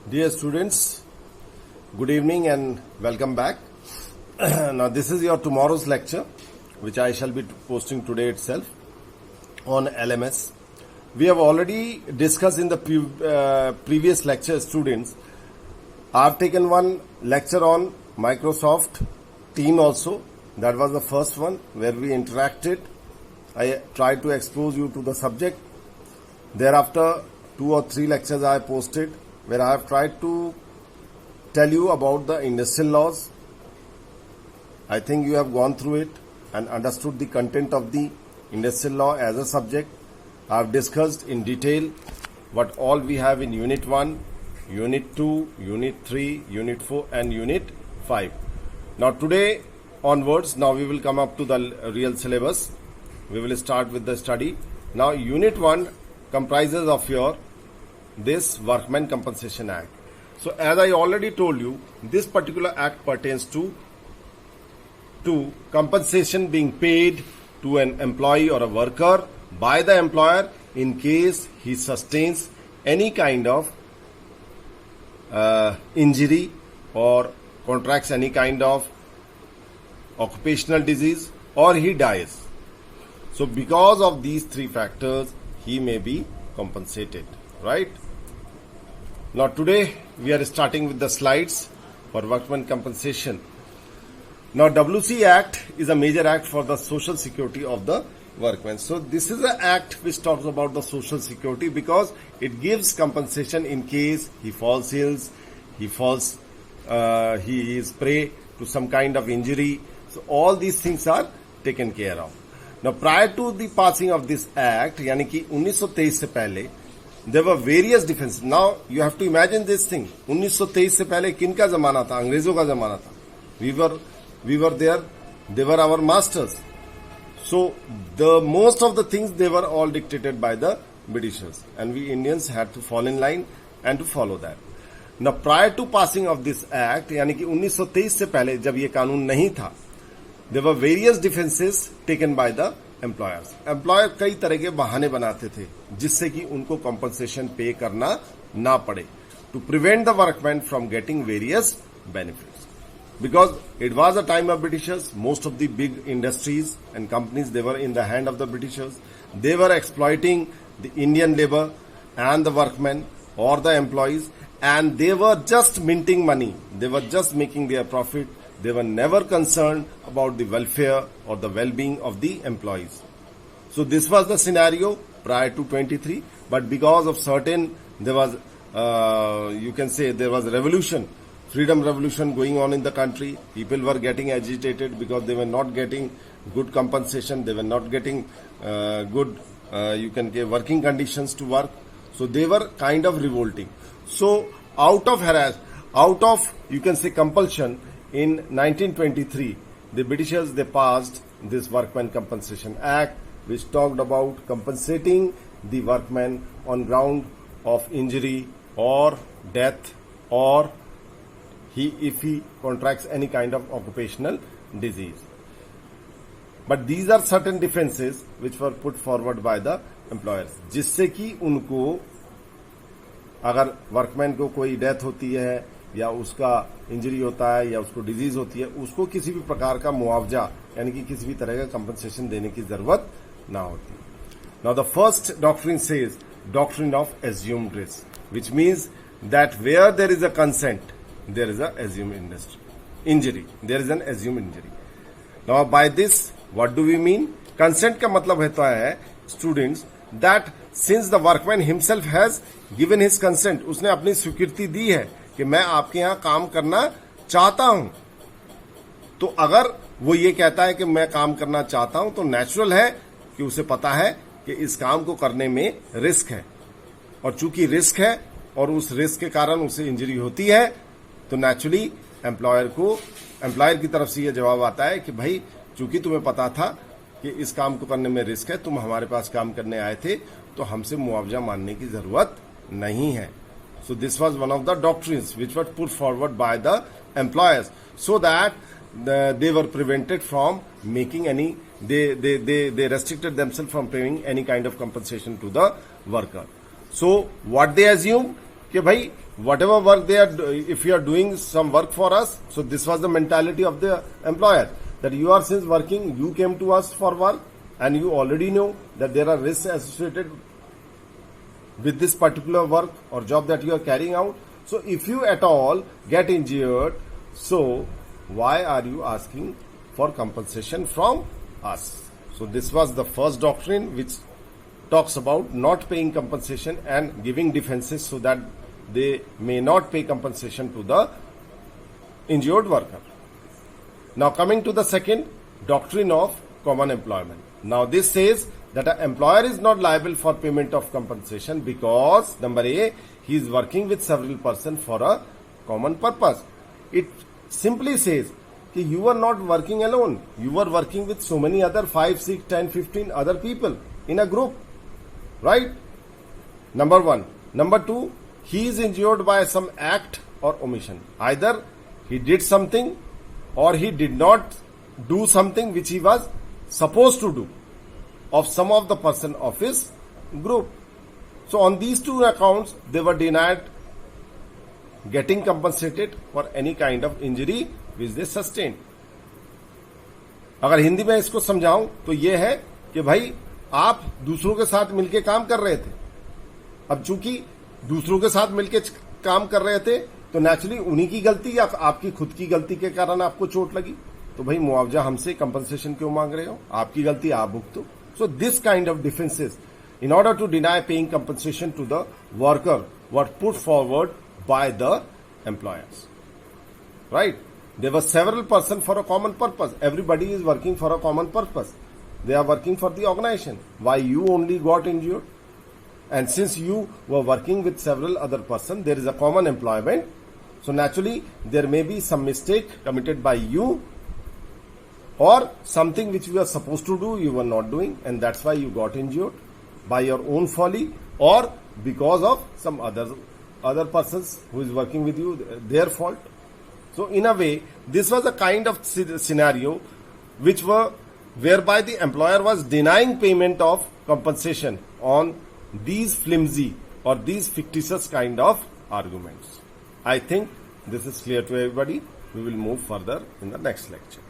Dear students, good evening and welcome back. Now this is your tomorrow's lecture, which I shall be posting today itself on LMS. We have already discussed in the previous lecture, students. I have taken one lecture on Microsoft Team also. That was the first one where we interacted. I tried to expose you to the subject. Thereafter, 2 or 3 lectures I posted where I have tried to tell you about the industrial laws. I think you have gone through it and understood the content of the industrial law as a subject. I have discussed in detail what all we have in Unit 1, Unit 2, Unit 3, Unit 4 and Unit 5. Now today onwards, now we will come up to the real syllabus. We will start with the study. Now Unit 1 comprises of your this Workmen Compensation Act. So as I already told you, this particular act pertains to compensation being paid to an employee or a worker by the employer in case he sustains any kind of injury or contracts any kind of occupational disease or he dies. So because of these 3 factors, he may be compensated, right? Now today we are starting with the slides for workmen compensation. Now WC Act is a major act for the social security of the workmen. So this is an act which talks about the social security because it gives compensation in case he falls ill, he is prey to some kind of injury. So all these things are taken care of. Now prior to the passing of this act, यानी कि 1923 से पहले there were various differences. Now you have to imagine this thing. 1923 से पहले किनका जमाना था? अंग्रेजों का जमाना था. We were there. They were our masters. So the most of the things they were all dictated by the Britishers, and we Indians had to fall in line and to follow that. Now prior to passing of this act, यानी कि 1923 से पहले जब ये कानून नहीं था, there were various differences taken by the employers. Employer कई तरह के बहाने बनाते थे जिससे कि उनको कॉम्पनसेशन पे करना ना पड़े to prevent the workman from getting various benefits. Because it was a time of britishers, most of the big industries and companies they were in the hand of the britishers. They were exploiting the Indian labour and the workman और the employees, and they were just minting money. They were just making their profit. They were never concerned about the welfare or the well-being of the employees. So this was the scenario prior to 23. But because of certain, there was, you can say there was a revolution, freedom revolution going on in the country. People were getting agitated because they were not getting good compensation. They were not getting good, you can say, working conditions to work. So they were kind of revolting. So out of, you can say, compulsion, in 1923, the Britishers, they passed this Workmen Compensation Act, which talked about compensating the workmen on ground of injury or death, or if he contracts any kind of occupational disease. But these are certain defenses which were put forward by the employers, जिससे कि उनको अगर workman को कोई death होती है या उसका इंजरी होता है या उसको डिजीज होती है, उसको किसी भी प्रकार का मुआवजा यानी कि किसी भी तरह का कंपनसेशन देने की जरूरत ना होती. Now the first doctrine says doctrine of assumed risk, which means that where there is a consent there is a assumed injury. There is an assumed injury. Now by this what do we mean? Consent का मतलब होता है students that since the workman himself has given his consent, उसने अपनी स्वीकृति दी है कि मैं आपके यहां काम करना चाहता हूं. तो अगर वो ये कहता है कि मैं काम करना चाहता हूं, तो नेचुरल है कि उसे पता है कि इस काम को करने में रिस्क है, और चूंकि रिस्क है और उस रिस्क के कारण उसे इंजरी होती है, तो नेचुरली एम्प्लॉयर की तरफ से यह जवाब आता है कि भाई चूंकि तुम्हें पता था कि इस काम को करने में रिस्क है, तुम हमारे पास काम करने आए थे, तो हमसे मुआवजा मांगने की जरूरत नहीं है. So this was one of the doctrines which were put forward by the employers, so that they were prevented from making any. They restricted themselves from paying any kind of compensation to the worker. So what they assumed कि भाई whatever work they are, if you are doing some work for us, so this was the mentality of the employer, that you are since working, you came to us for work and you already know that there are risks associated with this particular work or job that you are carrying out. So if you at all get injured, so why are you asking for compensation from us? So this was the first doctrine which talks about not paying compensation and giving defenses so that they may not pay compensation to the injured worker. Now coming to the second doctrine of common employment. Now this says that an employer is not liable for payment of compensation because, number A, he is working with several persons for a common purpose. It simply says that you are not working alone. You are working with so many other 5, 6, 10, 15 other people in a group. Right? Number one. Number two, he is injured by some act or omission. Either he did something or he did not do something which he was supposed to do of some of the person of his group. So on these two accounts, they were denied getting compensated for any kind of injury which they sustained. अगर हिंदी में इसको समझाऊं तो ये है कि भाई आप दूसरों के साथ मिलके काम कर रहे थे. अब चूंकि दूसरों के साथ मिलके काम कर रहे थे तो नेचुरली उन्हीं की गलती या आपकी खुद की गलती के कारण आपको चोट लगी, तो भाई मुआवजा हमसे कंपनसेशन क्यों मांग रहे हो? आपकी गलती आप भुगतो. So this kind of defenses, in order to deny paying compensation to the worker, were put forward by the employers. Right? There were several persons for a common purpose. Everybody is working for a common purpose. They are working for the organization. Why you only got injured? And since you were working with several other persons, there is a common employment. So naturally, there may be some mistake committed by you or something which you were supposed to do, you were not doing, and that's why you got injured by your own folly or because of some other persons who is working with you, their fault. So in a way, this was a kind of scenario whereby the employer was denying payment of compensation on these flimsy or these fictitious kind of arguments. I think this is clear to everybody. We will move further in the next lecture.